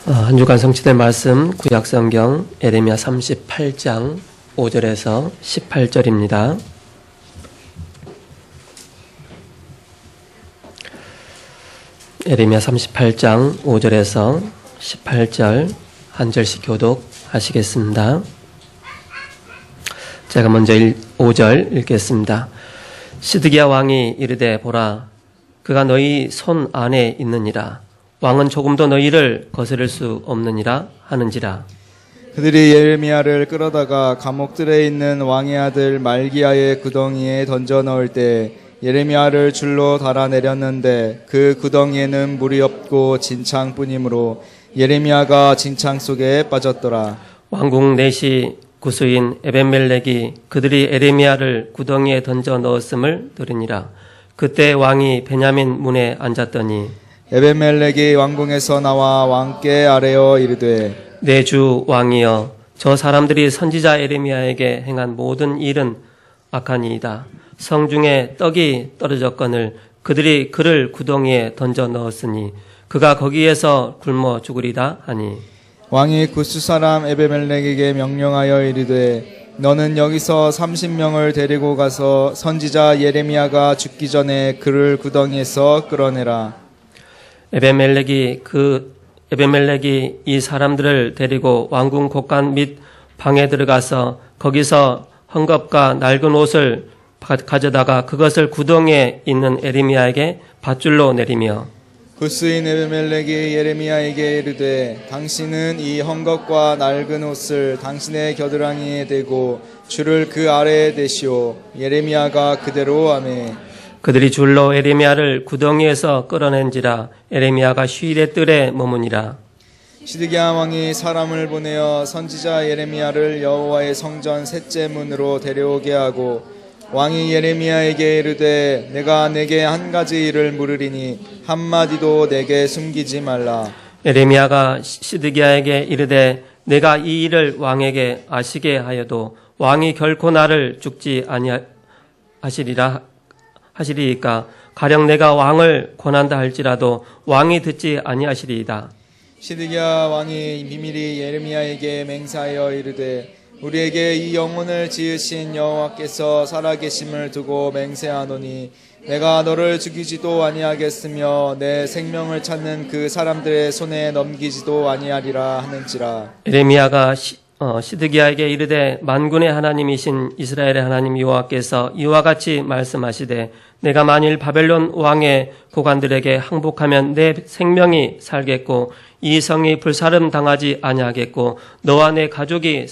한 주간 성취될 말씀 구약성경 예레미야 38장 5절에서 18절입니다. 예레미야 38장 5절에서 18절 한 절씩 교독하시겠습니다. 제가 먼저 5절 읽겠습니다. 시드기야 왕이 이르되 보라 그가 너희 손 안에 있느니라. 왕은 조금도 너희를 거스를 수 없느니라 하는지라. 그들이 예레미야를 끌어다가 감옥들에 있는 왕의 아들 말기야의 구덩이에 던져 넣을 때 예레미야를 줄로 달아내렸는데 그 구덩이에는 물이 없고 진창뿐이므로 예레미야가 진창 속에 빠졌더라. 왕궁 내시 구수인 에벤멜렉이 그들이 예레미야를 구덩이에 던져 넣었음을 들으니라. 그때 왕이 베냐민 문에 앉았더니 에벤멜렉이 왕궁에서 나와 왕께 아뢰어 이르되 내 주 왕이여 저 사람들이 선지자 예레미야에게 행한 모든 일은 악하니이다. 성중에 떡이 떨어졌거늘 그들이 그를 구덩이에 던져 넣었으니 그가 거기에서 굶어 죽으리다 하니 왕이 구스 사람 에벤멜렉에게 명령하여 이르되 너는 여기서 30명을 데리고 가서 선지자 예레미야가 죽기 전에 그를 구덩이에서 끌어내라. 에벤멜렉이 이 사람들을 데리고 왕궁 곳간 및 방에 들어가서 거기서 헝겊과 낡은 옷을 가져다가 그것을 구덩이에 있는 예레미야에게 밧줄로 내리며 구스인 에벤멜렉이 예레미야에게 이르되 당신은 이 헝겊과 낡은 옷을 당신의 겨드랑이에 대고 줄을 그 아래에 대시오. 예레미야가 그대로 하매 그들이 줄로 예레미야를 구덩이에서 끌어낸지라. 예레미야가 휴일의 뜰에 머무니라. 시드기야 왕이 사람을 보내어 선지자 예레미야를 여호와의 성전 셋째 문으로 데려오게 하고 왕이 예레미야에게 이르되 내가 내게 한 가지 일을 물으리니 한마디도 내게 숨기지 말라. 예레미야가 시드기야에게 이르되 내가 이 일을 왕에게 아시게 하여도 왕이 결코 나를 죽지 아니하시리이까 가령 내가 왕을 권한다 할지라도 왕이 듣지 아니하시리이다. 시드기야 왕이 비밀이 예레미야에게 맹세하여 이르되 우리에게 이 영혼을 지으신 여호와께서 살아계심을 두고 맹세하노니 내가 너를 죽이지도 아니하겠으며 내 생명을 찾는 그 사람들의 손에 넘기지도 아니하리라 하는지라. 예레미야가 시드기야에게 이르되 만군의 하나님이신 이스라엘의 하나님 여호와께서 이와 같이 말씀하시되 내가 만일 바벨론 왕의 고관들에게 항복하면 내 생명이 살겠고 이 성이 불사름 당하지 아니하겠고 너와 내 가족이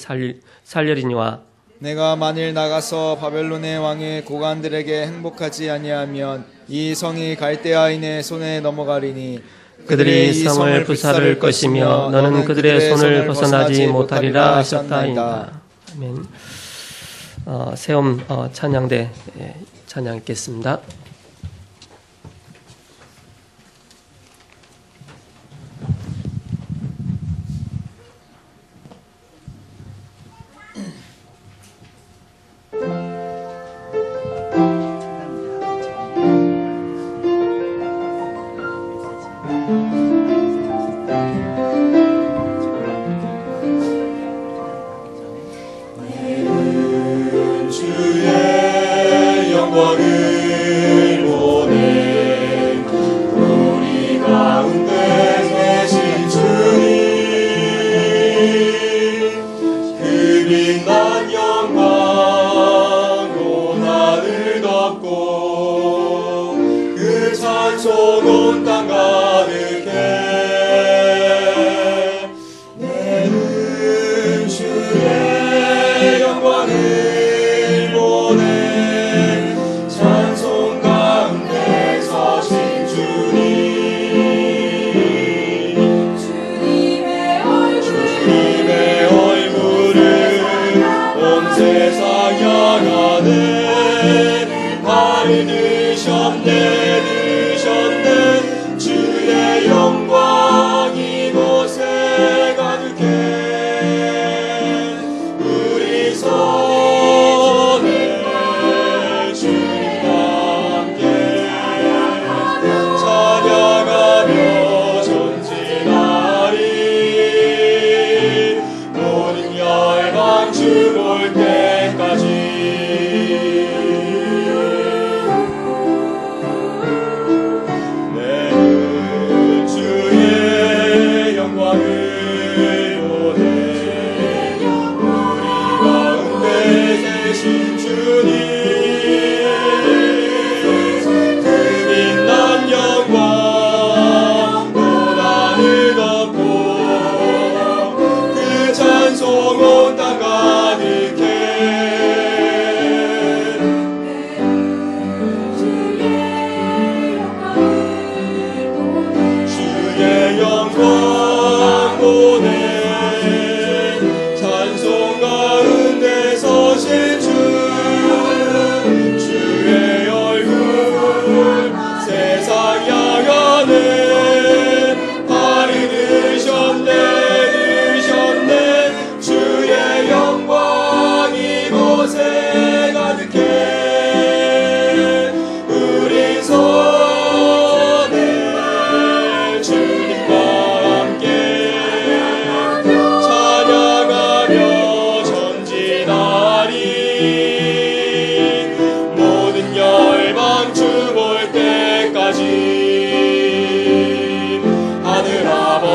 살려리니와 내가 만일 나가서 바벨론의 왕의 고관들에게 행복하지 아니하면 이 성이 갈대아인의 손에 넘어가리니 그들이 이 성을 불사를 것이며 너는 그들의 손을 벗어나지 못하리라 하셨다이다. 아멘. 세움 찬양대 찬양 읽겠습니다. 주의 영광을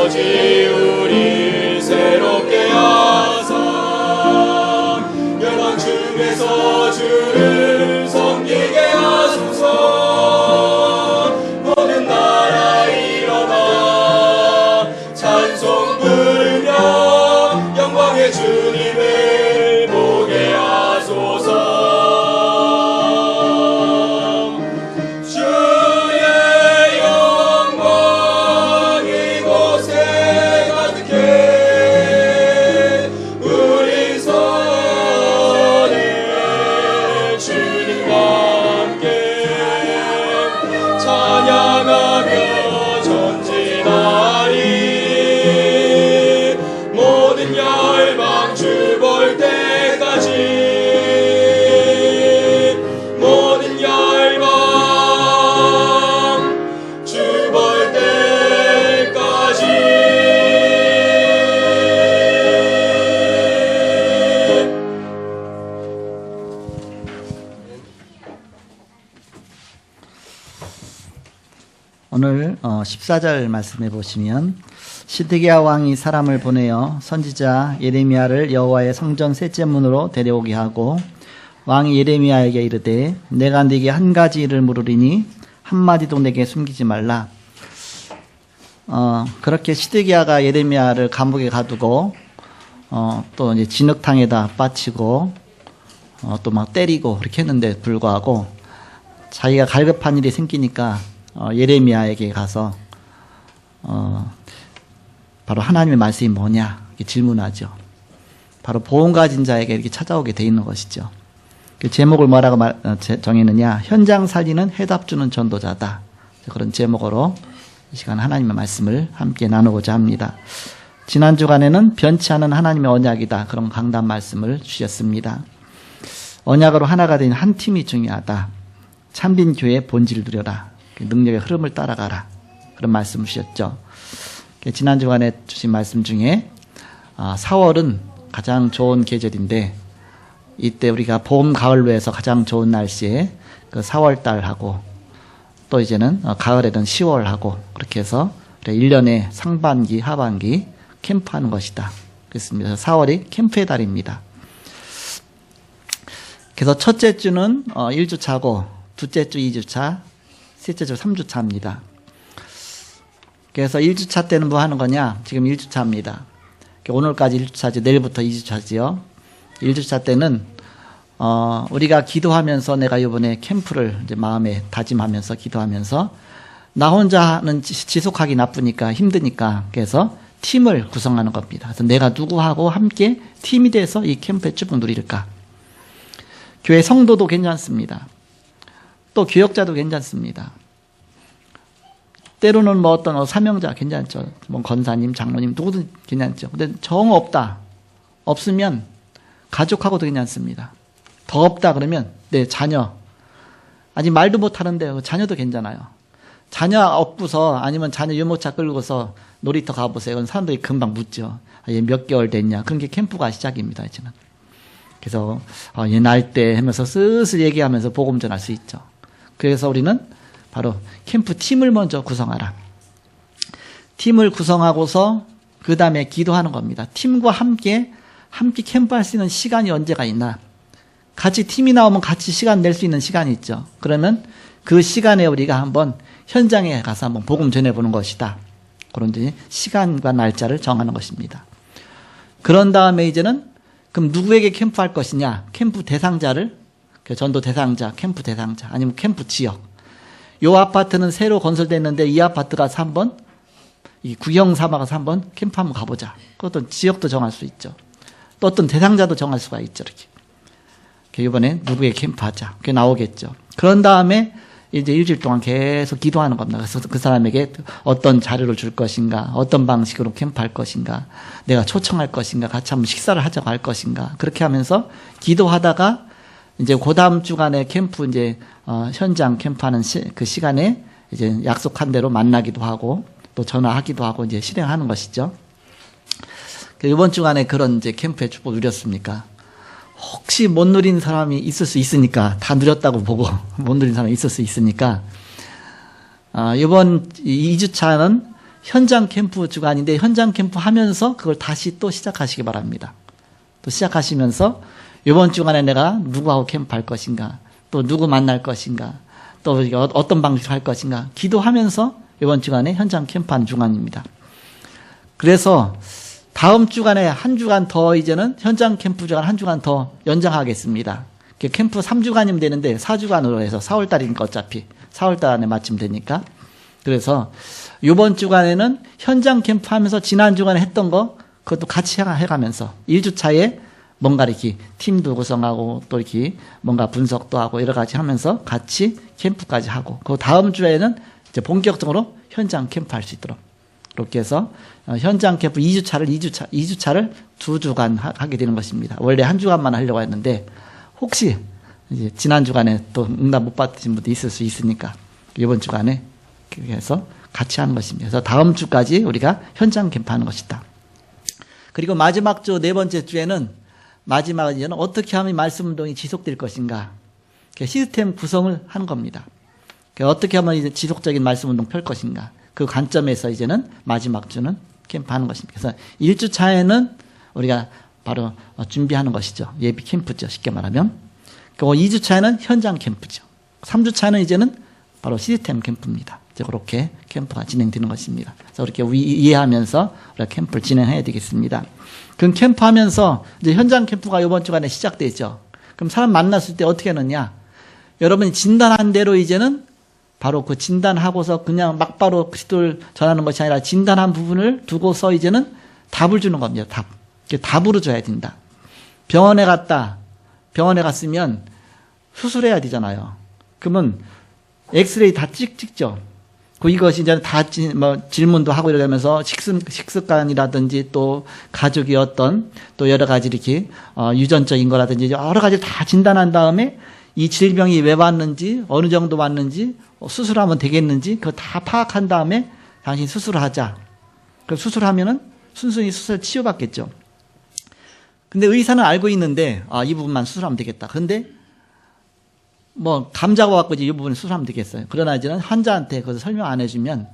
오직 우리 새롭게 하사 열방 중에서 주를 섬기게 하소서. 모든 나라 일어나 찬송 부르며 영광의 주님을 보게 하소서. 오늘 14절 말씀해 보시면 시드기야 왕이 사람을 보내어 선지자 예레미야를 여호와의 성전 셋째 문으로 데려오게 하고 왕이 예레미야에게 이르되 내가 네게 한 가지 일을 물으리니 한마디도 내게 숨기지 말라. 그렇게 시드기야가 예레미야를 감옥에 가두고 또 이제 진흙탕에다 빠치고 또 막 때리고 그렇게 했는데 불구하고 자기가 갈급한 일이 생기니까 예레미야에게 가서 바로 하나님의 말씀이 뭐냐 이렇게 질문하죠. 바로 보험 가진 자에게 이렇게 찾아오게 돼 있는 것이죠. 그 제목을 뭐라고 정했느냐? 현장 살리는 해답 주는 전도자다. 그런 제목으로 이 시간 하나님의 말씀을 함께 나누고자 합니다. 지난 주간에는 변치 않은 하나님의 언약이다. 그런 강단 말씀을 주셨습니다. 언약으로 하나가 된 한 팀이 중요하다. 참빈 교회의 본질을 누려라. 능력의 흐름을 따라가라. 그런 말씀을 주셨죠. 지난 주간에 주신 말씀 중에 4월은 가장 좋은 계절인데 이때 우리가 봄, 가을로 해서 가장 좋은 날씨에 그 4월달하고 또 이제는 가을에는 10월하고 그렇게 해서 1년의 상반기, 하반기 캠프하는 것이다. 그렇습니다. 4월이 캠프의 달입니다. 그래서 첫째 주는 1주차고 둘째 주 2주차, 셋째 주 3주차입니다. 그래서 1주차 때는 뭐 하는 거냐? 지금 1주차입니다. 오늘까지 1주차지, 내일부터 2주차지요. 1주차 때는 우리가 기도하면서 내가 이번에 캠프를 이제 마음에 다짐하면서 기도하면서 나 혼자는 지속하기 나쁘니까 힘드니까 그래서 팀을 구성하는 겁니다. 그래서 내가 누구하고 함께 팀이 돼서 이 캠프의 축복 누릴까? 교회 성도도 괜찮습니다. 또 교역자도 괜찮습니다. 때로는 뭐 어떤 사명자 괜찮죠. 뭐 권사님, 장로님 누구든 괜찮죠. 근데 정 없다. 없으면 가족하고도 괜찮습니다. 더 없다 그러면 내 자녀. 아직 말도 못하는데 자녀도 괜찮아요. 자녀 없고서 아니면 자녀 유모차 끌고서 놀이터 가보세요. 그건 사람들이 금방 묻죠. 얘 몇 개월 됐냐. 그런 게 캠프가 시작입니다. 이제는. 그래서 얘 날 때 하면서 슬슬 얘기하면서 복음 전할 수 있죠. 그래서 우리는 바로 캠프 팀을 먼저 구성하라. 팀을 구성하고서 그 다음에 기도하는 겁니다. 팀과 함께 캠프할 수 있는 시간이 언제가 있나. 같이 팀이 나오면 같이 시간 낼 수 있는 시간이 있죠. 그러면 그 시간에 우리가 한번 현장에 가서 한번 복음 전해보는 것이다. 그런 이제 시간과 날짜를 정하는 것입니다. 그런 다음에 이제는 그럼 누구에게 캠프할 것이냐. 캠프 대상자를 전도 대상자, 캠프 대상자 아니면 캠프 지역. 요 아파트는 새로 건설됐는데 이 아파트 가서 한번 이 구경 삼아가서 한번 캠프 한번 가보자. 어떤 지역도 정할 수 있죠. 또 어떤 대상자도 정할 수가 있죠. 이렇게 이번에 누구에게 캠프하자. 그게 나오겠죠. 그런 다음에 이제 일주일 동안 계속 기도하는 겁니다. 그래서 그 사람에게 어떤 자료를 줄 것인가, 어떤 방식으로 캠프할 것인가, 내가 초청할 것인가, 같이 한번 식사를 하자고 할 것인가. 그렇게 하면서 기도하다가 이제 그 다음 주간에 캠프 이제 현장 캠프하는 그 시간에 이제 약속한 대로 만나기도 하고 또 전화하기도 하고 이제 실행하는 것이죠. 이번 주간에 그런 이제 캠프의 축복 누렸습니까? 혹시 못 누린 사람이 있을 수 있으니까 다 누렸다고 보고 못 누린 사람이 있을 수 있으니까 이번 2주차는 현장 캠프 주간인데 현장 캠프 하면서 그걸 다시 또 시작하시기 바랍니다. 또 시작하시면서 이번 주간에 내가 누구하고 캠프할 것인가, 또 누구 만날 것인가, 또 어떤 방식으로 할 것인가 기도하면서 이번 주간에 현장 캠프하는 주간입니다. 그래서 다음 주간에 한 주간 더 이제는 현장 캠프 주간 한 주간 더 연장하겠습니다. 캠프 3주간이면 되는데 4주간으로 해서 4월달이니까 어차피 4월달 안에 마치면 되니까. 그래서 이번 주간에는 현장 캠프 하면서 지난 주간에 했던 거 그것도 같이 해가면서 1주차에 뭔가 이렇게 팀도 구성하고 또 이렇게 뭔가 분석도 하고 여러 가지 하면서 같이 캠프까지 하고 그 다음 주에는 이제 본격적으로 현장 캠프 할 수 있도록 그렇게 해서 현장 캠프 2주차를 2주간 하게 되는 것입니다. 원래 한 주간만 하려고 했는데 혹시 이제 지난 주간에 또 응답 못 받으신 분도 있을 수 있으니까 이번 주간에 그래서 같이 하는 것입니다. 그래서 다음 주까지 우리가 현장 캠프하는 것이다. 그리고 마지막 주 네 번째 주에는 마지막은 어떻게 하면 말씀 운동이 지속될 것인가 시스템 구성을 하는 겁니다. 어떻게 하면 이제 지속적인 말씀 운동 펼 것인가 그 관점에서 이제는 마지막 주는 캠프하는 것입니다. 그래서 1주차에는 우리가 바로 준비하는 것이죠. 예비 캠프죠. 쉽게 말하면. 그리고 2주차에는 현장 캠프죠. 3주차에는 이제는 바로 시스템 캠프입니다. 이제 그렇게 캠프가 진행되는 것입니다. 그래서 이렇게 이해하면서 우리가 캠프를 진행해야 되겠습니다. 그럼 캠프하면서 이제 현장 캠프가 이번 주간에 시작되죠. 그럼 사람 만났을 때 어떻게 하느냐? 여러분이 진단한 대로 이제는 바로 그 진단하고서 그냥 막바로 그리스도를 전하는 것이 아니라 진단한 부분을 두고서 이제는 답을 주는 겁니다. 답. 답으로 줘야 된다. 병원에 갔으면 수술해야 되잖아요. 그러면 엑스레이 다 찍죠. 이것이 이제 다 질문도 하고 이러면서 식습관이라든지 또 가족이 또 여러 가지 이렇게 유전적인 거라든지 여러 가지 다 진단한 다음에 이 질병이 왜 왔는지 어느 정도 왔는지 수술하면 되겠는지 그거 다 파악한 다음에 당신 수술하자. 그럼 수술하면은 순순히 수술 치료받겠죠. 근데 의사는 알고 있는데 이 부분만 수술하면 되겠다. 그런데 감자가 왔고 이 부분을 수술하면 되겠어요. 그러나 이제는 환자한테 그것을 설명 안 해주면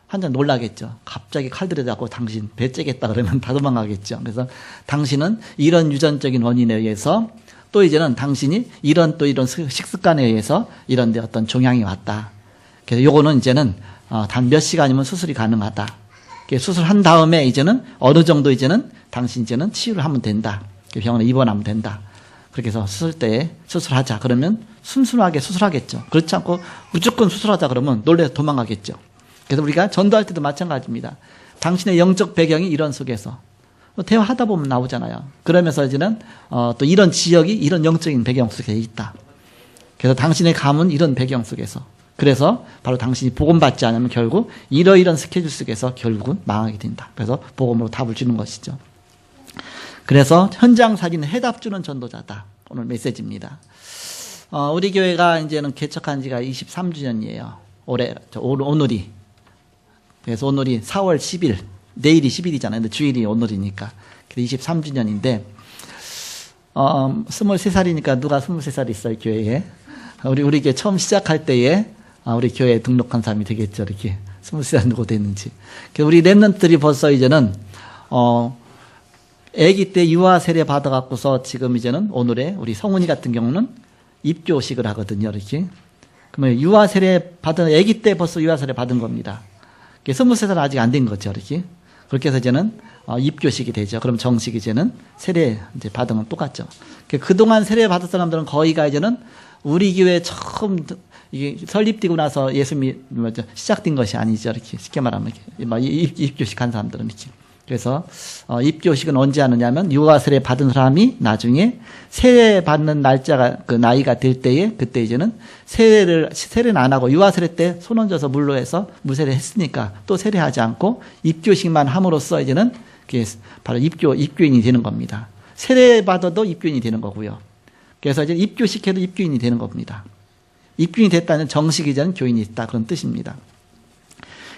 환자 놀라겠죠. 갑자기 칼 들여잡고 당신 배 째겠다 그러면 다 도망가겠죠. 그래서 당신은 이런 유전적인 원인에 의해서 또 이제는 당신이 이런 식습관에 의해서 이런 데 어떤 종양이 왔다. 그래서 요거는 이제는 단 몇 시간이면 수술이 가능하다. 수술한 다음에 이제는 어느 정도 이제는 당신 이제는 치유를 하면 된다. 병원에 입원하면 된다. 그렇게 해서 수술 때 수술하자 그러면 순순하게 수술하겠죠. 그렇지 않고 무조건 수술하자 그러면 놀라서 도망가겠죠. 그래서 우리가 전도할 때도 마찬가지입니다. 당신의 영적 배경이 이런 속에서 대화하다 보면 나오잖아요. 그러면서 이제는 또 이런 지역이 이런 영적인 배경 속에 있다. 그래서 당신의 감은 이런 배경 속에서 그래서 바로 당신이 복음받지 않으면 결국 이러이런 스케줄 속에서 결국은 망하게 된다. 그래서 복음으로 답을 주는 것이죠. 그래서 현장 사진은 해답 주는 전도자다. 오늘 메시지입니다. 우리 교회가 이제는 개척한 지가 23주년이에요. 오늘이. 그래서 오늘이 4월 10일, 내일이 10일이잖아요. 근데 주일이 오늘이니까. 그래서 23주년인데, 23살이니까 누가 23살 있어요, 교회에? 우리 교회 처음 시작할 때에, 우리 교회에 등록한 사람이 되겠죠, 이렇게. 23살 누구 됐는지. 그래서 우리 랩런트들이 벌써 이제는, 아기 때 유아 세례 받아갖고서 지금 이제는 오늘의 우리 성훈이 같은 경우는 입교식을 하거든요, 이렇게. 그러면 유아 세례 받은, 아기 때 벌써 유아 세례 받은 겁니다. 23살 아직 안 된 거죠, 이렇게. 그렇게 해서 이제는 입교식이 되죠. 그럼 정식 이제는 세례 이제 받은 건 똑같죠. 그동안 세례 받은 사람들은 거의가 이제는 우리 교회 처음 이게 설립되고 나서 예수님이 시작된 것이 아니죠, 이렇게. 쉽게 말하면 입교식 한 사람들은 이렇게. 그래서 입교식은 언제 하느냐면 유아 세례 받은 사람이 나중에 세례 받는 날짜가 그 나이가 될 때에 그때 이제는 세례는 안 하고 유아 세례 때 손 얹어서 물로 해서 물세례 했으니까 또 세례하지 않고 입교식만 함으로써 이제는 그게 바로 입교인이 되는 겁니다. 세례 받아도 입교인이 되는 거고요. 그래서 이제 입교식해도 입교인이 되는 겁니다. 입교인이 됐다는 정식 이제는 교인이 있다 그런 뜻입니다.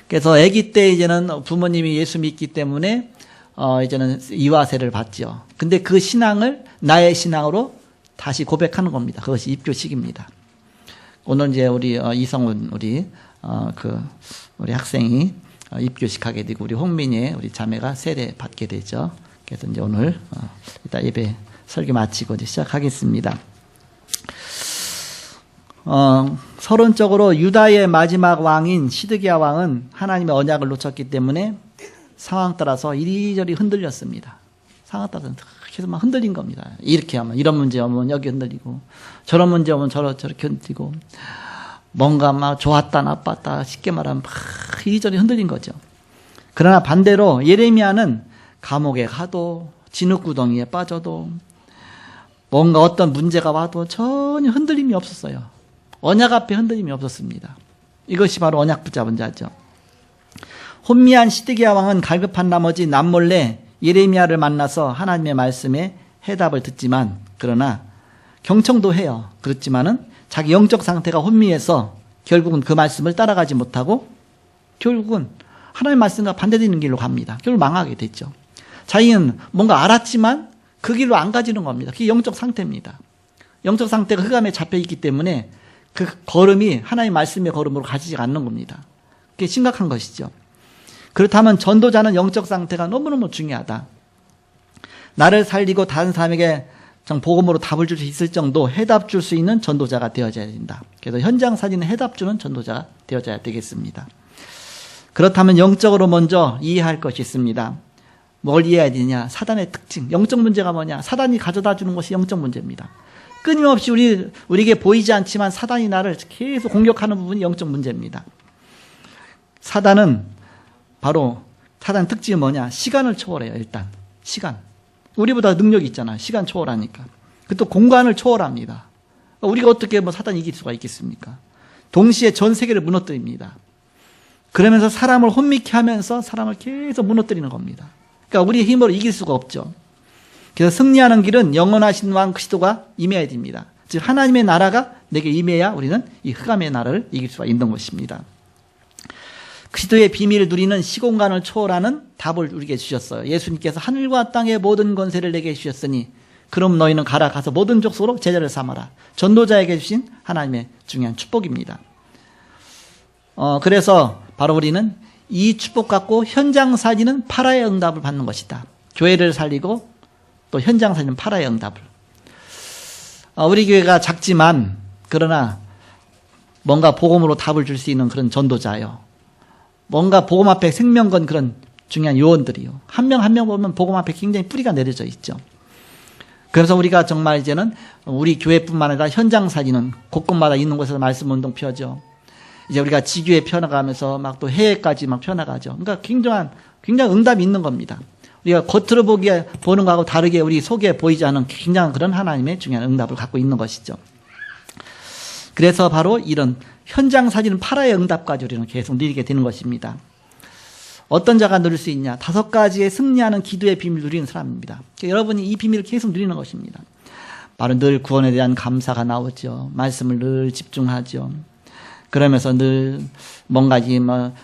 그래서 아기 때 이제는 부모님이 예수 믿기 때문에 이제는 이화세를 받죠. 근데 그 신앙을 나의 신앙으로 다시 고백하는 겁니다. 그것이 입교식입니다. 오늘 이제 우리 이성훈 우리 학생이 입교식하게 되고 우리 홍민이의 우리 자매가 세례 받게 되죠. 그래서 이제 오늘 이따 예배 설교 마치고 이제 시작하겠습니다. 서론적으로 유다의 마지막 왕인 시드기야 왕은 하나님의 언약을 놓쳤기 때문에 상황 따라서 이리저리 흔들렸습니다. 상황 따라서 계속 막 흔들린 겁니다. 이렇게 하면 이런 문제 오면 여기 흔들리고 저런 문제 오면 저렇게 흔들리고 뭔가 막 좋았다 나빴다 쉽게 말하면 막 이리저리 흔들린 거죠. 그러나 반대로 예레미야는 감옥에 가도 진흙구덩이에 빠져도 뭔가 어떤 문제가 와도 전혀 흔들림이 없었어요. 언약 앞에 흔들림이 없었습니다. 이것이 바로 언약 붙잡은 자죠. 혼미한 시드기야 왕은 갈급한 나머지 남몰래 예레미야를 만나서 하나님의 말씀에 해답을 듣지만 그러나 경청도 해요. 그렇지만은 자기 영적 상태가 혼미해서 결국은 그 말씀을 따라가지 못하고 결국은 하나님의 말씀과 반대되는 길로 갑니다. 결국 망하게 됐죠. 자기는 뭔가 알았지만 그 길로 안 가지는 겁니다. 그게 영적 상태입니다. 영적 상태가 흑암에 잡혀있기 때문에 그 걸음이 하나님의 말씀의 걸음으로 가지지 않는 겁니다. 그게 심각한 것이죠. 그렇다면 전도자는 영적 상태가 너무너무 중요하다. 나를 살리고 다른 사람에게 복음으로 답을 줄 수 있을 정도 해답 줄 수 있는 전도자가 되어져야 된다. 그래서 현장 사진에 해답 주는 전도자가 되어져야 되겠습니다. 그렇다면 영적으로 먼저 이해할 것이 있습니다. 뭘 이해해야 되냐? 사단의 특징. 영적 문제가 뭐냐? 사단이 가져다 주는 것이 영적 문제입니다. 끊임없이 우리에게 보이지 않지만 사단이 나를 계속 공격하는 부분이 영적 문제입니다. 사단은 바로 사단 특징이 뭐냐? 시간을 초월해요. 일단 시간. 우리보다 능력이 있잖아. 시간 초월하니까. 또 공간을 초월합니다. 우리가 어떻게 사단이 이길 수가 있겠습니까? 동시에 전 세계를 무너뜨립니다. 그러면서 사람을 혼미케 하면서 사람을 계속 무너뜨리는 겁니다. 그러니까 우리의 힘으로 이길 수가 없죠. 그래서 승리하는 길은 영원하신 왕 그리스도가 임해야 됩니다. 즉 하나님의 나라가 내게 임해야 우리는 이 흑암의 나라를 이길 수가 있는 것입니다. 그리스도의 비밀을 누리는 시공간을 초월하는 답을 우리에게 주셨어요. 예수님께서 하늘과 땅의 모든 권세를 내게 주셨으니 그럼 너희는 가서 모든 족속으로 제자를 삼아라. 전도자에게 주신 하나님의 중요한 축복입니다. 그래서 바로 우리는 이 축복 갖고 현장 살리는 파라의 응답을 받는 것이다. 교회를 살리고 또 현장 살리는 파라의 응답을. 우리 교회가 작지만 그러나 뭔가 복음으로 답을 줄 수 있는 그런 전도자요. 뭔가 복음 앞에 생명 건 그런 중요한 요원들이요. 한 명 한 명 보면 복음 앞에 굉장히 뿌리가 내려져 있죠. 그래서 우리가 정말 이제는 우리 교회뿐만 아니라 현장 살리는 곳곳마다 있는 곳에서 말씀 운동 펴죠. 이제 우리가 지교에 펴나가면서 막 또 해외까지 막 펴나가죠. 그러니까 굉장히 응답이 있는 겁니다. 우리가 겉으로 보는 거하고 다르게 우리 속에 보이지 않은 굉장한 그런 하나님의 중요한 응답을 갖고 있는 것이죠. 그래서 바로 이런 현장 사진은 파라의 응답까지 우리는 계속 누리게 되는 것입니다. 어떤 자가 누릴 수 있냐? 5가지의 승리하는 기도의 비밀을 누리는 사람입니다. 여러분이 이 비밀을 계속 누리는 것입니다. 바로 늘 구원에 대한 감사가 나오죠. 말씀을 늘 집중하죠. 그러면서 늘 뭔가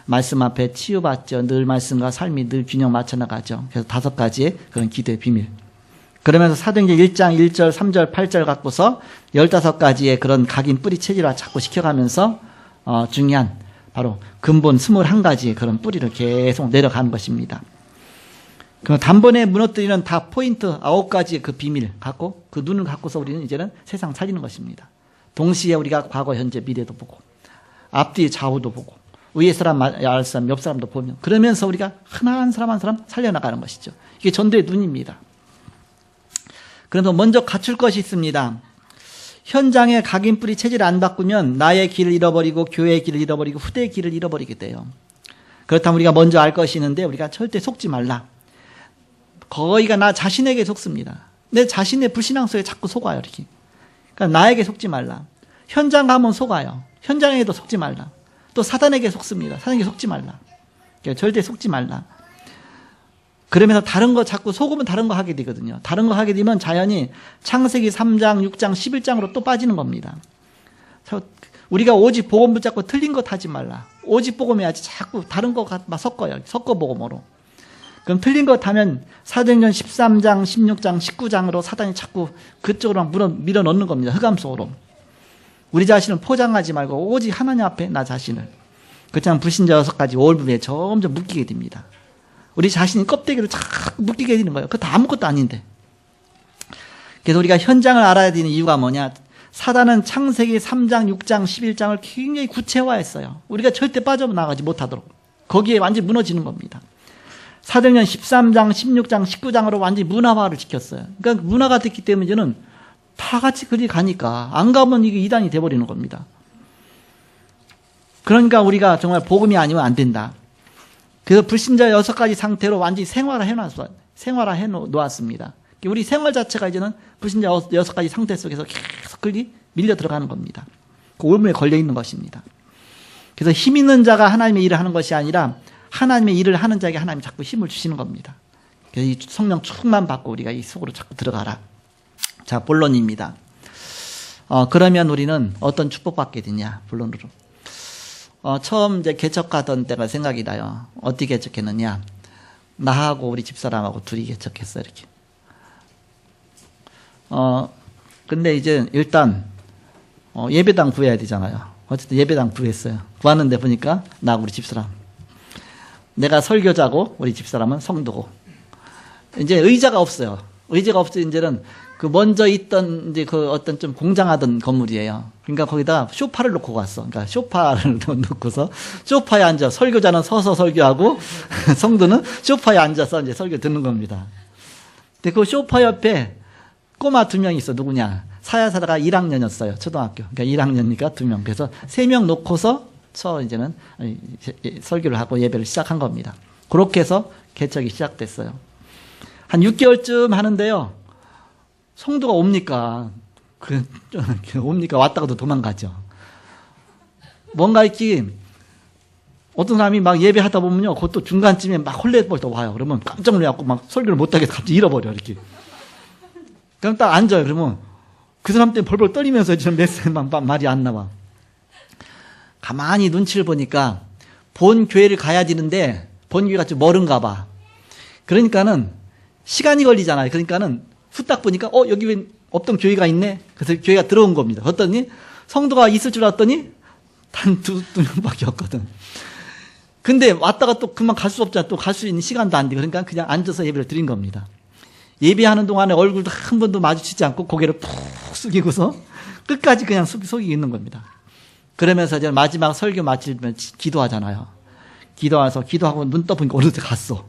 말씀 앞에 치유받죠. 늘 말씀과 삶이 늘 균형 맞춰 나가죠. 그래서 5가지의 그런 기도의 비밀. 그러면서 사도행전 1장 1절 3절 8절 갖고서 15가지의 그런 각인 뿌리 체질화 자꾸 시켜가면서 중요한 바로 근본 21가지의 그런 뿌리를 계속 내려가는 것입니다. 그 단번에 무너뜨리는 다 포인트 9가지의 그 비밀 갖고 그 눈을 갖고서 우리는 이제는 세상 살리는 것입니다. 동시에 우리가 과거 현재 미래도 보고 앞뒤 좌우도 보고 위에 사람 아래 사람 옆 사람도 보면 그러면서 우리가 한 사람 한 사람 살려나가는 것이죠. 이게 전도의 눈입니다. 그래서 먼저 갖출 것이 있습니다. 현장의 각인 뿌리 체질을 안 바꾸면 나의 길을 잃어버리고 교회의 길을 잃어버리고 후대의 길을 잃어버리게 돼요. 그렇다면 우리가 먼저 알 것이 있는데 우리가 절대 속지 말라. 거의가 나 자신에게 속습니다. 내 자신의 불신앙 속에 자꾸 속아요. 이렇게. 그러니까 나에게 속지 말라. 현장 가면 속아요. 현장에도 속지 말라. 또 사단에게 속습니다. 사단에게 속지 말라. 그러니까 절대 속지 말라. 그러면서 다른 거 자꾸 속으면 다른 거 하게 되거든요. 다른 거 하게 되면 자연히 창세기 3장, 6장, 11장으로 또 빠지는 겁니다. 우리가 오직 복음 붙잡고 틀린 것 하지 말라. 오직 복음해야지 자꾸 다른 거 막 섞어요. 섞어 복음으로. 그럼 틀린 것 하면 사도행전 13장, 16장, 19장으로 사단이 자꾸 그쪽으로 밀어 넣는 겁니다. 흑암 속으로. 우리 자신을 포장하지 말고 오직 하나님 앞에 나 자신을. 그렇지만 불신자 6가지 오월부에 점점 묶이게 됩니다. 우리 자신이 껍데기를 자꾸 묶이게 되는 거예요. 그것도 아무것도 아닌데. 그래서 우리가 현장을 알아야 되는 이유가 뭐냐. 사단은 창세기 3장, 6장, 11장을 굉장히 구체화했어요. 우리가 절대 빠져나가지 못하도록. 거기에 완전히 무너지는 겁니다. 사도행전 13장, 16장, 19장으로 완전히 문화화를 시켰어요. 그러니까 문화가 됐기 때문에 이제는 다 같이 그리 가니까 안 가면 이게 이단이 돼버리는 겁니다. 그러니까 우리가 정말 복음이 아니면 안 된다. 그래서 불신자 6가지 상태로 완전히 생활화해 놓았습니다. 우리 생활 자체가 이제는 불신자 6가지 상태 속에서 계속 밀려 들어가는 겁니다. 그 올무에 걸려 있는 것입니다. 그래서 힘 있는 자가 하나님의 일을 하는 것이 아니라 하나님의 일을 하는 자에게 하나님이 자꾸 힘을 주시는 겁니다. 그래서 이 성령 충만 받고 우리가 이 속으로 자꾸 들어가라. 자, 본론입니다. 그러면 우리는 어떤 축복받게 되냐, 본론으로. 처음 이제 개척하던 때가 생각이 나요. 어떻게 개척했느냐. 나하고 우리 집사람하고 둘이 개척했어요, 이렇게. 근데 이제 일단, 예배당 구해야 되잖아요. 어쨌든 예배당 구했어요. 구하는데 보니까 나하고 우리 집사람. 내가 설교자고 우리 집사람은 성도고. 이제 의자가 없어요. 의자가 없어요. 이제는 그 먼저 있던 이제 그 어떤 좀 공장하던 건물이에요. 그러니까 거기다 소파를 놓고 갔어. 그러니까 소파를 놓고서 소파에 앉아 설교자는 서서 설교하고 성도는 소파에 앉아서 이제 설교 듣는 겁니다. 근데 그 소파 옆에 꼬마 2명 있어. 누구냐? 사야사다가 1학년이었어요. 초등학교. 그러니까 1학년이니까 2명. 그래서 3명 놓고서 이제는 설교를 하고 예배를 시작한 겁니다. 그렇게 해서 개척이 시작됐어요. 한 6개월쯤 하는데요. 성도가 옵니까? 옵니까? 왔다가도 도망가죠. 뭔가 이렇게 어떤 사람이 막 예배하다 보면요. 그것도 중간쯤에 막 홀레벌떡 와요. 그러면 깜짝 놀라고 막 설교를 못하게 갑자기 잃어버려. 이렇게. 그럼 딱 앉아요. 그러면 그 사람 때문에 벌벌 떨리면서 지금 말이 안 나와. 가만히 눈치를 보니까 본 교회를 가야 되는데 본 교회가 좀 멀은가 봐. 그러니까는 시간이 걸리잖아요. 그러니까는 후딱 보니까 여기 왜 없던 교회가 있네. 그래서 교회가 들어온 겁니다. 어떠니 성도가 있을 줄 알았더니 단 두 명밖에 없거든. 근데 왔다가 또 그만 갈 수 없잖아. 또 갈 수 있는 시간도 안 돼. 그러니까 그냥 앉아서 예배를 드린 겁니다. 예배하는 동안에 얼굴도 한 번도 마주치지 않고 고개를 푹 숙이고서 끝까지 그냥 속이 있는 겁니다. 그러면서 이제 마지막 설교 마치면 기도하잖아요. 기도하고 눈 떠보니까 어느 데 갔어.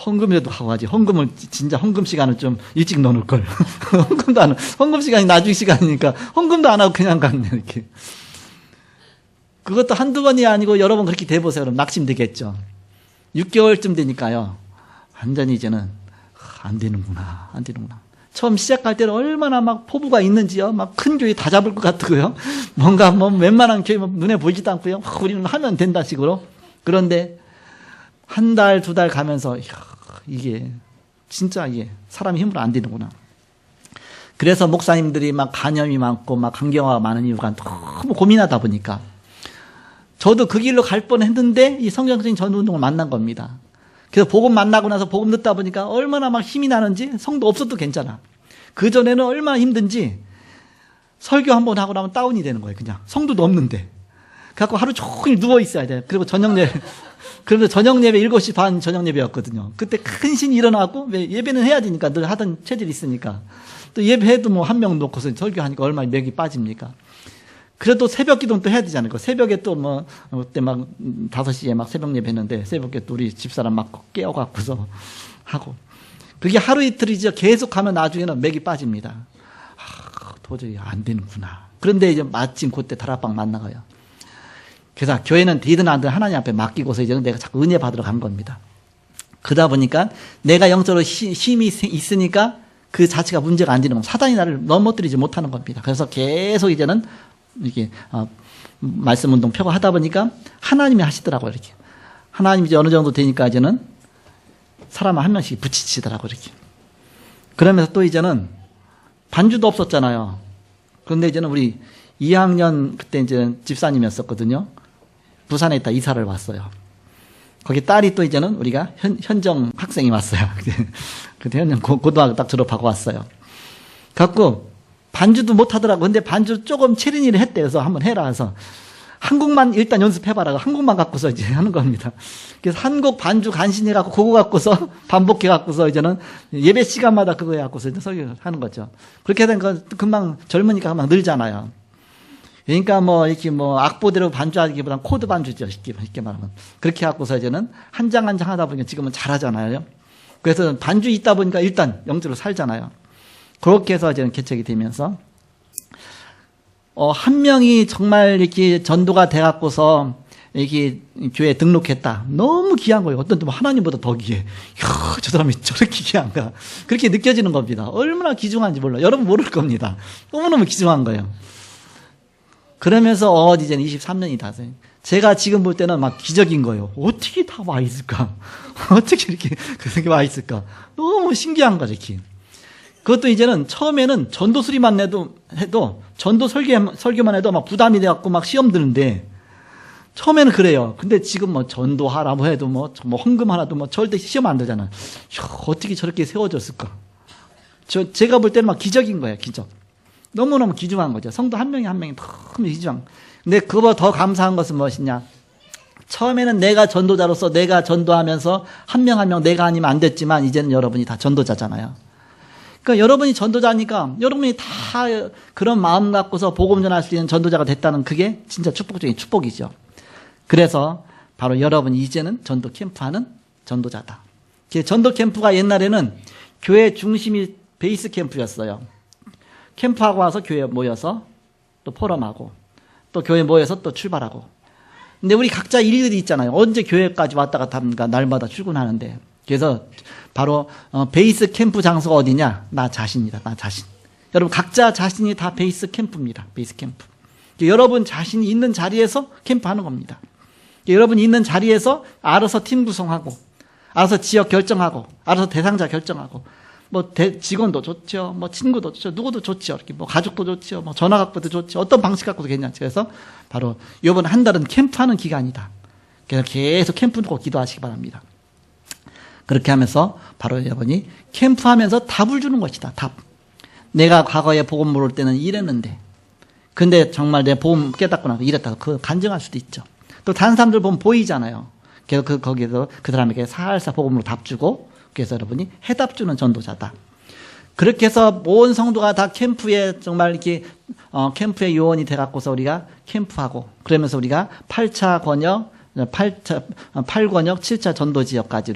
헌금이라도 하고 하지. 헌금을 진짜 헌금 시간을 좀 일찍 넣어놓을 걸. 헌금도 안 하고, 헌금 시간이 나중 시간이니까 헌금도 안 하고 그냥 갔네 이렇게. 그것도 한두 번이 아니고 여러 번 그렇게 돼보세요. 그럼 낙심되겠죠. 6개월쯤 되니까요. 완전히 이제는 안 되는구나. 처음 시작할 때는 얼마나 막 포부가 있는지요. 막 큰 교회 다 잡을 것 같고요. 뭔가 웬만한 교회 눈에 보이지도 않고요. 우리는 하면 된다 식으로. 그런데 한 달, 2달 가면서 이게 진짜 이게 사람이 힘으로 안 되는구나. 그래서 목사님들이 막 간염이 많고 막 간경화가 많은 이유가 너무 고민하다 보니까 저도 그 길로 갈 뻔했는데 이 성경적인 전도운동을 만난 겁니다. 그래서 복음 만나고 나서 복음 듣다 보니까 얼마나 막 힘이 나는지 성도 없어도 괜찮아. 그전에는 얼마나 힘든지 설교 한번 하고 나면 다운이 되는 거예요. 그냥 성도도 없는데. 그래갖고 하루 종일 누워 있어야 돼. 그리고 저녁 예배 7시 반 저녁 예배였거든요. 그때 큰 신이 일어나고 예배는 해야 되니까 늘 하던 체질이 있으니까 또 예배해도 뭐 한 명 놓고서 설교하니까 얼마나 맥이 빠집니까? 그래도 새벽 기도는 또 해야 되잖아요. 새벽에 또 그때 막 5시에 막 새벽 예배 했는데 새벽에 또 우리 집사람 막 깨워갖고서 하고. 그게 하루 이틀이죠. 계속 하면 나중에는 맥이 빠집니다. 도저히 안 되는구나. 그런데 이제 마침 그때 다락방 만나가요. 그래서 교회는 되든 안 되든 하나님 앞에 맡기고서 이제는 내가 자꾸 은혜 받으러 간 겁니다. 그러다 보니까 내가 영적으로 힘이 있으니까 그 자체가 문제가 안 되는 겁니다. 사단이 나를 넘어뜨리지 못하는 겁니다. 그래서 계속 이제는 이렇게 말씀 운동 펴고 하다 보니까 하나님이 하시더라고요. 이렇게 하나님이 이제 어느 정도 되니까 이제는 사람 한 명씩 붙이시더라고요. 이렇게. 그러면서 또 이제는 반주도 없었잖아요. 그런데 이제는 우리 2학년 그때 이제 집사님이었었거든요. 부산에 있다 이사를 왔어요. 거기 딸이 또 이제는 우리가 현정 학생이 왔어요. 그때 현정 고등학교 딱 졸업하고 왔어요. 갖고 반주도 못 하더라고. 근데 반주 조금 체린이를 했대. 그래서 한번 해라 해서 한국만 일단 연습해봐라. 한국만 갖고서 이제 하는 겁니다. 그래서 한국 반주 간신해갖고 그거 갖고서 반복해갖고서 이제는 예배 시간마다 그거 해갖고서 이제 설교하는 거죠. 그렇게 된 건 금방 젊으니까 금방 늘잖아요. 그러니까 뭐 이렇게 뭐 악보대로 반주하기보다는 코드 반주죠. 쉽게 말하면. 그렇게 해갖고서 이제는 한 장 한 장 하다 보니까 지금은 잘하잖아요. 그래서 반주 있다 보니까 일단 영적으로 살잖아요. 그렇게 해서 이제는 개척이 되면서 한 명이 정말 이렇게 전도가 돼갖고서 이렇게 교회에 등록했다. 너무 귀한 거예요. 어떤 때 하나님보다 더 귀해. 이야, 저 사람이 저렇게 귀한가. 그렇게 느껴지는 겁니다. 얼마나 귀중한지 몰라요. 여러분 모를 겁니다. 너무너무 귀중한 거예요. 그러면서 이제는 23년이 다세요. 제가 지금 볼 때는 막 기적인 거예요. 어떻게 다 와 있을까? 어떻게 이렇게 그렇게 와 있을까? 너무 신기한 거죠, 이렇게. 그것도 이제는 처음에는 전도 수리만 해도 전도 설교만 해도 막 부담이 돼갖고 막 시험 드는데 처음에는 그래요. 근데 지금 뭐 전도하라 뭐 해도 뭐 헌금 하나도 뭐 절대 시험 안 되잖아요. 어떻게 저렇게 세워졌을까? 제가 볼 때는 막 기적인 거예요, 기적. 너무너무 귀중한 거죠. 성도 한 명이 너무 귀중한. 근데 그거보다 더 감사한 것은 무엇이냐? 처음에는 내가 전도자로서 내가 전도하면서 한 명 한 명 내가 아니면 안 됐지만 이제는 여러분이 다 전도자잖아요. 그러니까 여러분이 전도자니까 여러분이 다 그런 마음 갖고서 복음 전할 수 있는 전도자가 됐다는 그게 진짜 축복적인 축복이죠. 그래서 바로 여러분이 이제는 전도 캠프하는 전도자다. 전도 캠프가 옛날에는 교회 중심이 베이스 캠프였어요. 캠프하고 와서 교회에 모여서 또 포럼하고 또 교회에 모여서 또 출발하고. 근데 우리 각자 일들이 있잖아요. 언제 교회까지 왔다 갔다 합니까? 날마다 출근하는데. 그래서 바로 베이스 캠프 장소가 어디냐? 나 자신이다. 나 자신. 여러분 각자 자신이 다 베이스 캠프입니다. 베이스 캠프. 여러분 자신이 있는 자리에서 캠프하는 겁니다. 여러분이 있는 자리에서 알아서 팀 구성하고 알아서 지역 결정하고 알아서 대상자 결정하고 뭐 직원도 좋죠. 뭐 친구도 좋죠. 누구도 좋죠. 이렇게 뭐 가족도 좋죠. 뭐 전화 갖고도 좋죠. 어떤 방식 갖고도 괜찮죠. 그래서 바로 이번 한 달은 캠프하는 기간이다. 그래서 계속 캠프 놓고 기도하시기 바랍니다. 그렇게 하면서 바로 여러분이 캠프하면서 답을 주는 것이다. 답. 내가 과거에 복음 모를 때는 이랬는데 근데 정말 내 복음 깨닫고 나서 이랬다고 그 간증할 수도 있죠. 또 다른 사람들 보면 보이잖아요. 그래서 거기에서 그 사람에게 살살 복음으로 답 주고 그래서 여러분이 해답 주는 전도자다. 그렇게 해서 온 성도가 다 캠프에 정말 이렇게 캠프의 요원이 돼갖고서 우리가 캠프하고 그러면서 우리가 8차 권역, 8권역, 7차 전도 지역까지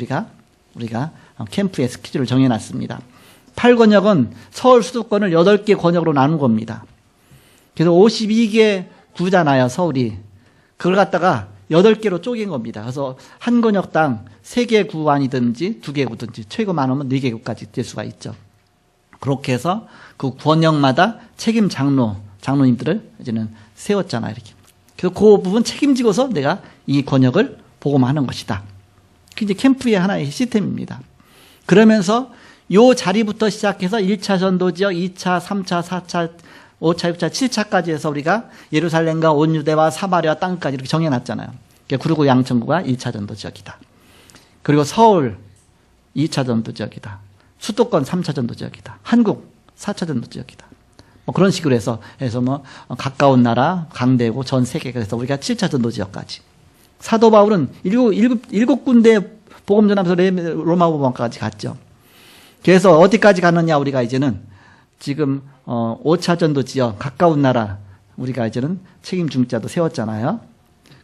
우리가 캠프의 스케줄을 정해놨습니다. 8권역은 서울 수도권을 8개 권역으로 나눈 겁니다. 그래서 52개 구잖아요, 서울이. 그걸 갖다가 8개로 쪼갠 겁니다. 그래서 한 권역당 3개 구안이든지 2개 구든지 최고 많으면 4개 구까지 될 수가 있죠. 그렇게 해서 그 권역마다 책임 장로님들을 이제는 세웠잖아요, 이렇게. 그래서 그 부분 책임지고서 내가 이 권역을 복음하는 것이다. 그게 이제 캠프의 하나의 시스템입니다. 그러면서 요 자리부터 시작해서 1차 전도 지역, 2차, 3차, 4차, 5차, 6차, 7차까지 해서 우리가 예루살렘과 온 유대와 사마리아 땅까지 이렇게 정해놨잖아요. 구르고 양천구가 1차 전도 지역이다. 그리고 서울 2차 전도 지역이다. 수도권 3차 전도 지역이다. 한국 4차 전도 지역이다. 뭐 그런 식으로 해서 뭐 가까운 나라, 강대고 전 세계가 해서 우리가 7차 전도 지역까지. 사도 바울은 7군데 복음 전하면서 로마 법원까지 갔죠. 그래서 어디까지 갔느냐 우리가 이제는 지금 5차 전도 지역 가까운 나라 우리가 이제는 책임 중자도 세웠잖아요.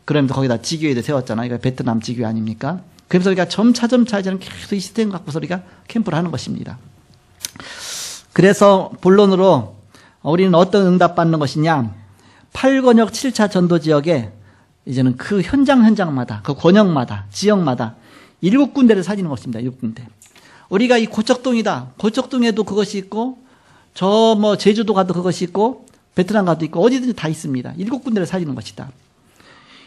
그러면서 거기다 지교회도 세웠잖아요. 이거 베트남 지교회 아닙니까? 그래서 우리가 점차 이제는 계속 이 시스템 갖고서 우리가 캠프를 하는 것입니다. 그래서 본론으로 우리는 어떤 응답 받는 것이냐? 8권역 7차 전도 지역에 이제는 그 현장마다 그 권역마다 지역마다 7군데를 살리는 것입니다. 7군데. 우리가 이 고척동이다. 고척동에도 그것이 있고 저 뭐 제주도 가도 그것이 있고 베트남 가도 있고 어디든지 다 있습니다. 7군데를 살리는 것이다.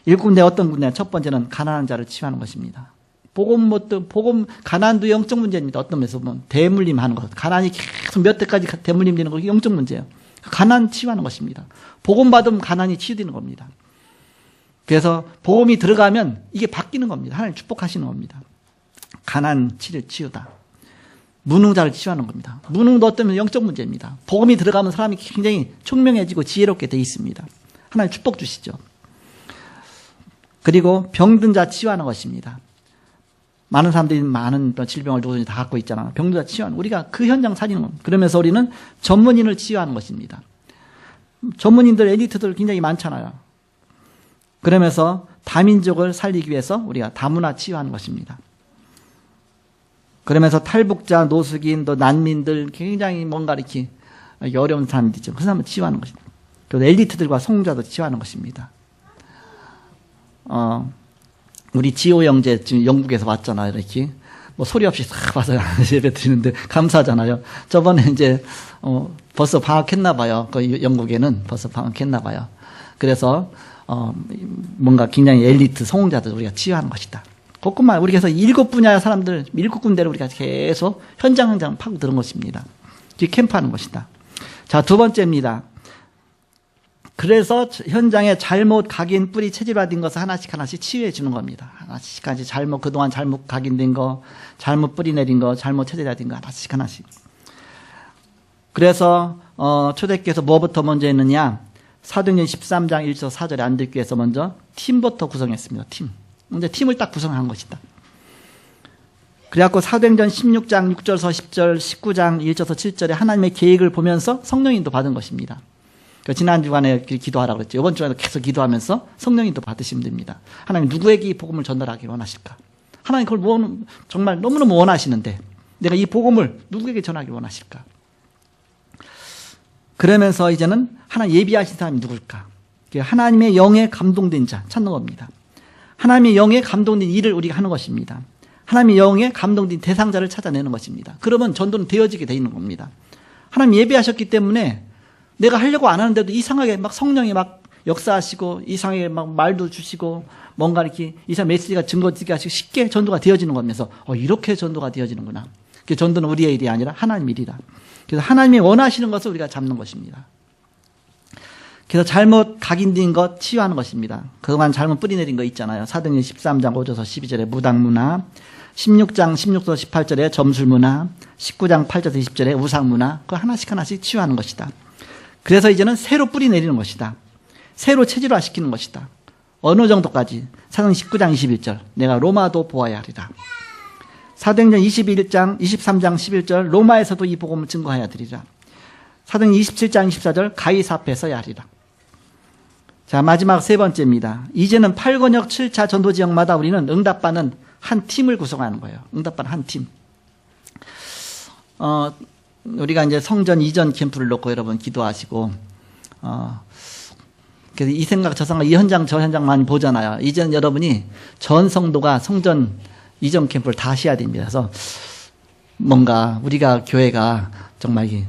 7군데 어떤 군데? 첫 번째는 가난한 자를 치유하는 것입니다. 복음 가난도 영적 문제입니다. 어떤 면에서 보면 대물림 하는 것. 가난이 계속 몇 대까지 대물림 되는 거 영적 문제예요. 가난 치유하는 것입니다. 복음 받으면 가난이 치유되는 겁니다. 그래서 복음이 들어가면 이게 바뀌는 겁니다. 하나님 축복하시는 겁니다. 가난 치유다. 무능자를 치유하는 겁니다. 무능도 어떤 영적 문제입니다. 복음이 들어가면 사람이 굉장히 총명해지고 지혜롭게 돼 있습니다. 하나님 축복 주시죠. 그리고 병든 자 치유하는 것입니다. 많은 사람들이 많은 질병을 누구든지 다 갖고 있잖아요. 병든 자 치유하는, 우리가 그 현장 살리는 겁니다. 그러면서 우리는 전문인을 치유하는 것입니다. 전문인들, 엘리트들 굉장히 많잖아요. 그러면서 다민족을 살리기 위해서 우리가 다문화 치유하는 것입니다. 그러면서 탈북자, 노숙인, 또 난민들, 굉장히 뭔가 이렇게 어려운 사람들이죠. 그 사람을 치유하는 것입니다. 또 엘리트들과 성자도 치유하는 것입니다. 우리 지호 형제 지금 영국에서 왔잖아요. 이렇게 뭐 소리 없이 싹 와서 예배 드리는데 감사하잖아요. 저번에 이제 벌써 방학했나 봐요. 그 영국에는 벌써 방학했나 봐요. 그래서 뭔가 굉장히 엘리트 성자들 우리가 치유하는 것이다. 그것만 우리 그래서 7분야의 사람들 7군데를 우리가 계속 현장 파고 들은 것입니다. 캠프하는 것이다. 자, 두 번째입니다. 그래서 현장에 잘못 각인 뿌리 체질화된 것을 하나씩 치유해 주는 겁니다. 하나씩 잘못 그동안 잘못 각인된 거, 잘못 뿌리 내린 거, 잘못 체질화된 거 하나씩. 그래서 초대교회에서 뭐부터 먼저 했느냐? 사도행전 13장 1절 4절에 안 듣기 위해서 먼저 팀부터 구성했습니다. 팀. 먼저 팀을 딱 구성한 것이다. 그래갖고 사도행전 16장 6절서 10절, 19장 1절서 7절에 하나님의 계획을 보면서 성령님도 받은 것입니다. 지난 주간에 기도하라고 그랬죠. 이번 주간에 계속 기도하면서 성령님도 받으시면 됩니다. 하나님 누구에게 이 복음을 전달하기 원하실까? 하나님 그걸 정말 너무너무 원하시는데 내가 이 복음을 누구에게 전하기 원하실까? 그러면서 이제는 하나님 예비하신 사람이 누굴까? 하나님의 영에 감동된 자 찾는 겁니다. 하나님의 영에 감동된 일을 우리가 하는 것입니다. 하나님의 영에 감동된 대상자를 찾아내는 것입니다. 그러면 전도는 되어지게 되어 있는 겁니다. 하나님 예비하셨기 때문에 내가 하려고 안 하는데도 이상하게 막 성령이 막 역사하시고 이상하게 막 말도 주시고 뭔가 이렇게 이상 메시지가 증거지게 하시고 쉽게 전도가 되어지는 거면서 이렇게 전도가 되어지는구나. 그 전도는 우리의 일이 아니라 하나님 일이다. 그래서 하나님이 원하시는 것을 우리가 잡는 것입니다. 그래서 잘못 각인된 것 치유하는 것입니다. 그동안 잘못 뿌리내린 거 있잖아요. 사도행전 13장 5절서 12절에 무당문화, 16장 16절 18절에 점술문화, 19장 8절서 20절에 우상문화, 그거 하나씩 치유하는 것이다. 그래서 이제는 새로 뿌리 내리는 것이다. 새로 체질화시키는 것이다. 어느 정도까지? 사도행전 19장 21절 내가 로마도 보아야 하리라. 사도행전 23장 11절 로마에서도 이 복음을 증거하여 드리라. 사도행전 27장 24절 가이사 앞에 서야 하리라. 자, 마지막 세 번째입니다. 이제는 8권역 7차 전도지역마다 우리는 응답받는 한 팀을 구성하는 거예요. 응답받는 한 팀. 우리가 이제 성전 이전 캠프를 놓고 여러분 기도하시고, 그래서 이 생각, 저 생각, 이 현장, 저 현장 많이 보잖아요. 이제는 여러분이 전 성도가 성전 이전 캠프를 다 하셔야 됩니다. 그래서 뭔가 우리가 교회가 정말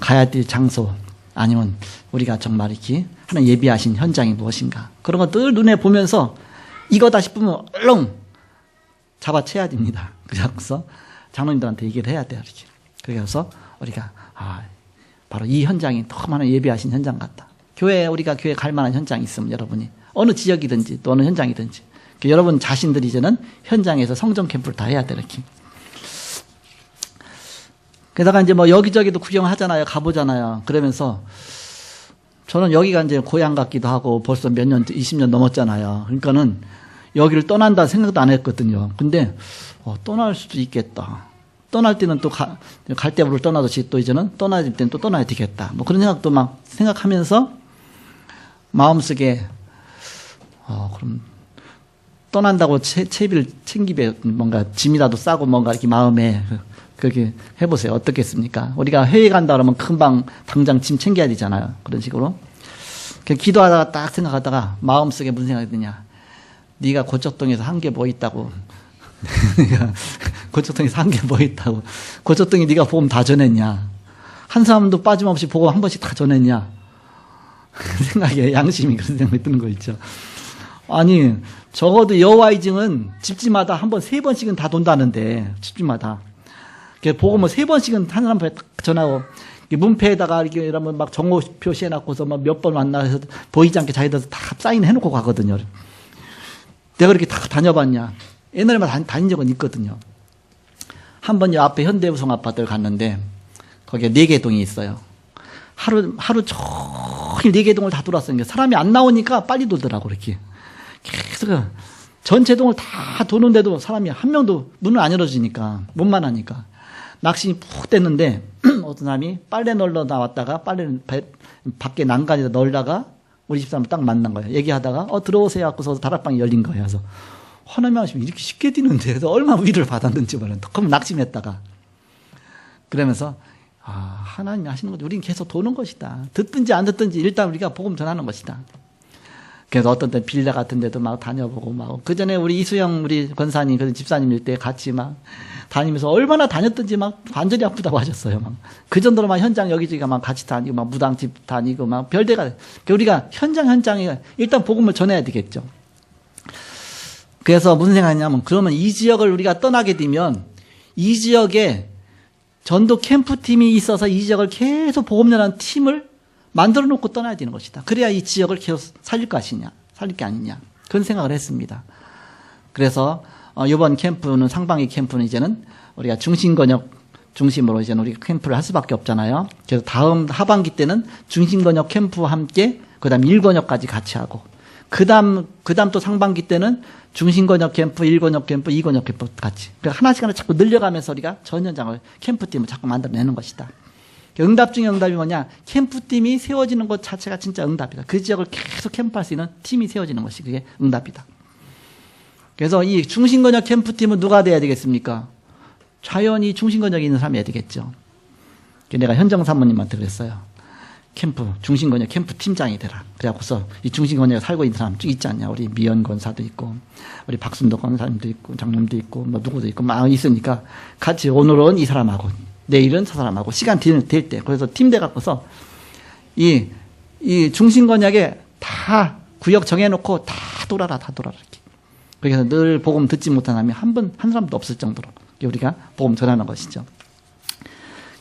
가야 될 장소, 아니면 우리가 정말 이렇게 하나님 예비하신 현장이 무엇인가. 그런 거 늘 눈에 보면서 이거다 싶으면 얼른 잡아채야 됩니다. 그래서 장로님들한테 얘기를 해야 돼요. 이렇게. 그래서 우리가 바로 이 현장이 너무나 예비하신 현장 같다. 우리가 교회 갈 만한 현장이 있으면 여러분이 어느 지역이든지 또 어느 현장이든지 여러분 자신들이 이제는 현장에서 성전 캠프를 다 해야 돼. 이렇게. 게다가 이제 뭐 여기저기도 구경하잖아요. 가보잖아요. 그러면서 저는 여기가 이제 고향 같기도 하고 벌써 몇 년, 20년 넘었잖아요. 그러니까는 여기를 떠난다 생각도 안 했거든요. 근데 떠날 수도 있겠다. 떠날 때는 또 갈대부를 떠나듯이 또 이제는 떠날 때는 또 떠나야 되겠다. 뭐 그런 생각도 막 생각하면서 마음속에 그럼 떠난다고 채비를 챙기বে 뭔가 짐이라도 싸고 뭔가 이렇게 마음에 그렇게 해보세요. 어떻겠습니까? 우리가 해외 간다 그러면 금방 당장 짐 챙겨야 되잖아요. 그런 식으로. 기도하다가 딱 생각하다가 마음속에 무슨 생각이 드냐. 네가 고척동에서 한 게 뭐 있다고. 네가 고척동에서 한 게 뭐 있다고. 고척동에 네가 복음 다 전했냐. 한 사람도 빠짐없이 복음 한 번씩 다 전했냐. 생각에 양심이 그런 생각이 드는 거 있죠. 아니 적어도 여호와의 증은 집집마다 한 번 3번씩은 다 돈다는데 집집마다. 복음을 3번씩은 한 사람 전하고 문패에다가 이렇게 이러면 막 정오 표시해놨고서 막 몇 번 만나서 보이지 않게 자기들 다 사인해놓고 가거든요. 내가 이렇게 다 다녀봤냐? 옛날에만 다닌 적은 있거든요. 한 번 앞에 현대우성 아파트를 갔는데 거기에 4개 동이 있어요. 하루 종일 4개 동을 다 돌았어요. 사람이 안 나오니까 빨리 돌더라고 이렇게. 계속 전체 동을 다 도는데도 사람이 한 명도 문을 안 열어주니까, 문만 하니까. 낙심이 푹 됐는데, 어떤 사람이 빨래 널러 나왔다가, 빨래를 밖에 난간에다 널다가, 우리 집사람을 딱 만난 거예요. 얘기하다가, 들어오세요. 하고서 다락방이 열린 거예요. 그래서, 하나님 하시면 이렇게 쉽게 뛰는데, 그래서 얼마나 위를 받았는지 몰라요. 그럼 낙심했다가. 그러면서, 하나님이 하시는 거죠. 우리는 계속 도는 것이다. 듣든지 안 듣든지 일단 우리가 복음 전하는 것이다. 그래서 어떤 때 빌라 같은 데도 막 다녀보고 막. 그 전에 우리 이수영 우리 권사님, 그 집사님일 때 같이 막 다니면서 얼마나 다녔든지 막 관절이 아프다고 하셨어요. 막. 그 정도로 막 현장 여기저기가 막 같이 다니고 막 무당집 다니고 막 별대가. 우리가 현장에 일단 복음을 전해야 되겠죠. 그래서 무슨 생각이냐면 그러면 이 지역을 우리가 떠나게 되면 이 지역에 전도 캠프팀이 있어서 이 지역을 계속 복음 전하는 팀을 만들어 놓고 떠나야 되는 것이다. 그래야 이 지역을 계속 살릴 게 아니냐. 그런 생각을 했습니다. 그래서 이번 캠프는 상반기 캠프는 이제는 우리가 중심건역 중심으로 이제는 우리가 캠프를 할 수밖에 없잖아요. 그래서 다음 하반기 때는 중심건역 캠프와 함께 그다음 1건역까지 같이 하고 그다음 또 상반기 때는 중심건역 캠프, 1건역 캠프, 2건역 캠프 같이. 그러니까 하나씩 자꾸 늘려가면서 우리가 전 현장을 캠프팀을 자꾸 만들어내는 것이다. 응답 중에 응답이 뭐냐? 캠프팀이 세워지는 것 자체가 진짜 응답이다. 그 지역을 계속 캠프할 수 있는 팀이 세워지는 것이 그게 응답이다. 그래서 이 중심건역 캠프팀은 누가 돼야 되겠습니까? 자연히 중심건역에 있는 사람이 해야 되겠죠. 내가 현정 사모님한테 그랬어요. 중심건역 캠프 팀장이 되라. 그래갖고서 이 중심건역에 살고 있는 사람 쭉 있지 않냐. 우리 미연 권사도 있고, 우리 박순덕 권사님도 있고, 장님도 있고, 뭐 누구도 있고, 막 있으니까 같이 오늘은 이 사람하고, 내일은 저 사람하고 시간 될 때. 그래서 팀 돼갖고서 이 중심건역에 다 구역 정해놓고 다 돌아라. 이렇게. 그래서 늘 복음 듣지 못한 사람이 한 사람도 없을 정도로 우리가 복음 전하는 것이죠.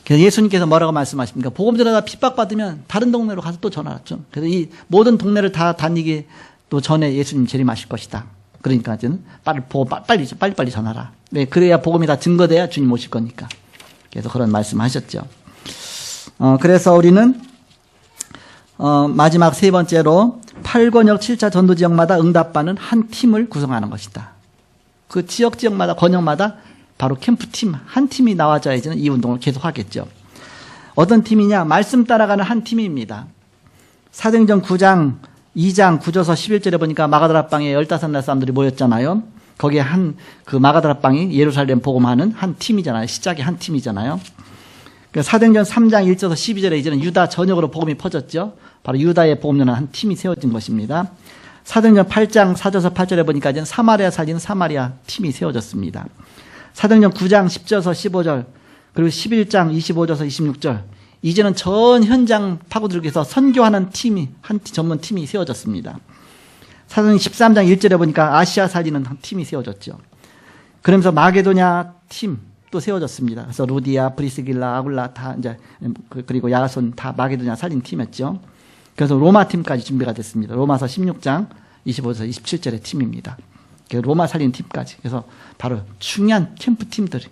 그래서 예수님께서 뭐라고 말씀하십니까? 복음 전하다 핍박받으면 다른 동네로 가서 또 전하죠. 그래서 이 모든 동네를 다 다니기 또 전에 예수님 재림하실 것이다. 그러니까 이제는 빨리 전하라. 네, 그래야 복음이 다 증거돼야 주님 오실 거니까. 그래서 그런 말씀하셨죠. 그래서 우리는 마지막 세 번째로 8권역 7차 전도지역마다 응답받는 한 팀을 구성하는 것이다. 그 지역마다 권역마다 바로 캠프팀 한 팀이 나와줘야지는 이 운동을 계속 하겠죠. 어떤 팀이냐? 말씀 따라가는 한 팀입니다. 사도행전 9장 2장 9절서 11절에 보니까 마가다락방에 15날 사람들이 모였잖아요. 거기에 그 마가다락방이 예루살렘 복음하는 한 팀이잖아요. 시작이 한 팀이잖아요. 사도행전 3장 1절서 12절에 이제는 유다 전역으로 복음이 퍼졌죠. 바로 유다의 복음 전하는 한 팀이 세워진 것입니다. 사도행전 8장 4절서 8절에 보니까 이제는 사마리아 살리는 사마리아 팀이 세워졌습니다. 사도행전 9장 10절서 15절 그리고 11장 25절서 26절 이제는 전 현장 파고들기에서 선교하는 전문 팀이 세워졌습니다. 사도행전 13장 1절에 보니까 아시아 살리는 한 팀이 세워졌죠. 그러면서 마게도냐 팀 또 세워졌습니다. 그래서 루디아, 브리스길라, 아굴라 다 이제 그리고 야손 다 마게도냐 살린 팀이었죠. 그래서 로마 팀까지 준비가 됐습니다. 로마서 16장 25절에서 27절의 팀입니다. 로마 살린 팀까지. 그래서 바로 중요한 캠프 팀들이.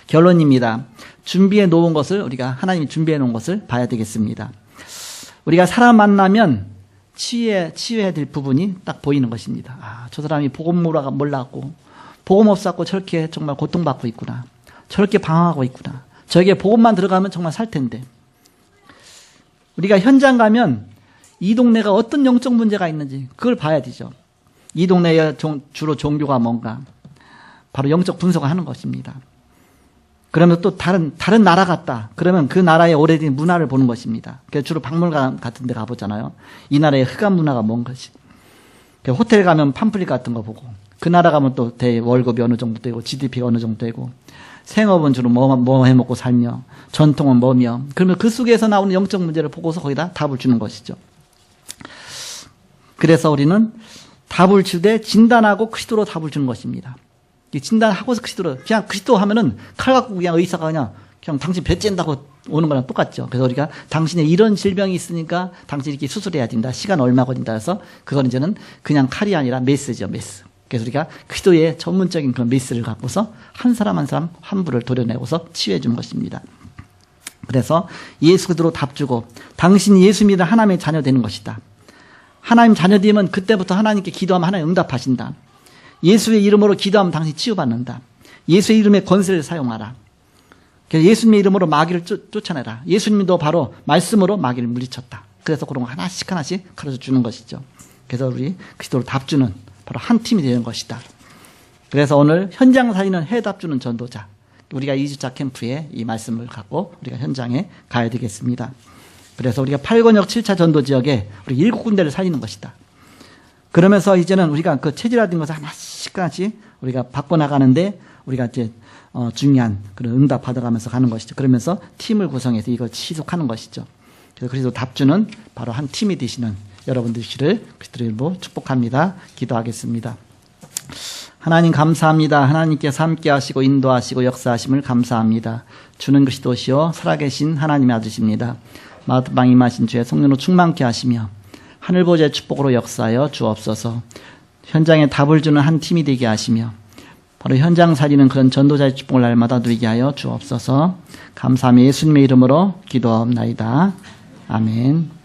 결론입니다. 준비해 놓은 것을 우리가 하나님이 준비해 놓은 것을 봐야 되겠습니다. 우리가 사람 만나면 치유해야 될 부분이 딱 보이는 것입니다. 저 사람이 복음 몰랐고 복음 없었고 저렇게 정말 고통받고 있구나. 저렇게 방황하고 있구나. 저에게 복음만 들어가면 정말 살 텐데. 우리가 현장 가면 이 동네가 어떤 영적 문제가 있는지 그걸 봐야 되죠. 이 동네에 주로 종교가 뭔가 바로 영적 분석을 하는 것입니다. 그러면 또 다른 나라 같다. 그러면 그 나라의 오래된 문화를 보는 것입니다. 그래서 주로 박물관 같은 데 가보잖아요. 이 나라의 흑암 문화가 뭔 것이. 호텔 가면 팜플릿 같은 거 보고 그 나라 가면 또 월급이 어느 정도 되고 GDP가 어느 정도 되고 생업은 주로 뭐 해먹고 살며 전통은 뭐며 그러면 그 속에서 나오는 영적 문제를 보고서 거기다 답을 주는 것이죠. 그래서 우리는 답을 주되 진단하고 그리스도로 답을 주는 것입니다. 진단하고서 그리스도로 그냥 그리스도 하면은 칼 갖고 그냥 의사가 그냥 당신 배 쨘다고 오는 거랑 똑같죠. 그래서 우리가 당신에 이런 질병이 있으니까 당신이 이렇게 수술해야 된다. 시간 얼마 걸린다 해서 그건 이제는 그냥 칼이 아니라 메스죠. 메스. 그래서 우리가 그리스도의 전문적인 그런 메스를 갖고서 한 사람 한 사람 환부를 도려내고서 치유해 주는 것입니다. 그래서 예수 그대로 답 주고 당신이 예수 믿는 하나님의 자녀 되는 것이다. 하나님 자녀되면 그때부터 하나님께 기도하면 하나님 응답하신다. 예수의 이름으로 기도하면 당신이 치유받는다. 예수의 이름의 권세를 사용하라. 그래서 예수님의 이름으로 마귀를 쫓아내라. 예수님도 바로 말씀으로 마귀를 물리쳤다. 그래서 그런 거 하나씩 가르쳐 주는 것이죠. 그래서 우리 그리스도로 답주는 바로 한 팀이 되는 것이다. 그래서 오늘 현장 살리는 해답주는 전도자. 우리가 2주차 캠프에 이 말씀을 갖고 우리가 현장에 가야 되겠습니다. 그래서 우리가 8권역 7차 전도 지역에 우리 7군데를 살리는 것이다. 그러면서 이제는 우리가 그 체질화된 것을 하나씩 우리가 바꿔나가는데 우리가 이제 중요한 그런 응답 받아가면서 가는 것이죠. 그러면서 팀을 구성해서 이걸 지속하는 것이죠. 그래서 답주는 바로 한 팀이 되시는 여러분들 되시기를 그리스도의 이름으로 축복합니다. 기도하겠습니다. 하나님 감사합니다. 하나님께서 함께 하시고 인도하시고 역사하심을 감사합니다. 주는 그리스도시요 살아계신 하나님의 아들이십니다. 마음방 임하신 주의 성령으로 충만케 하시며 하늘보좌의 축복으로 역사하여 주옵소서. 현장에 답을 주는 한 팀이 되게 하시며 바로 현장 살리는 그런 전도자의 축복을 날마다 누리게 하여 주옵소서. 감사하며 예수님의 이름으로 기도하옵나이다. 아멘.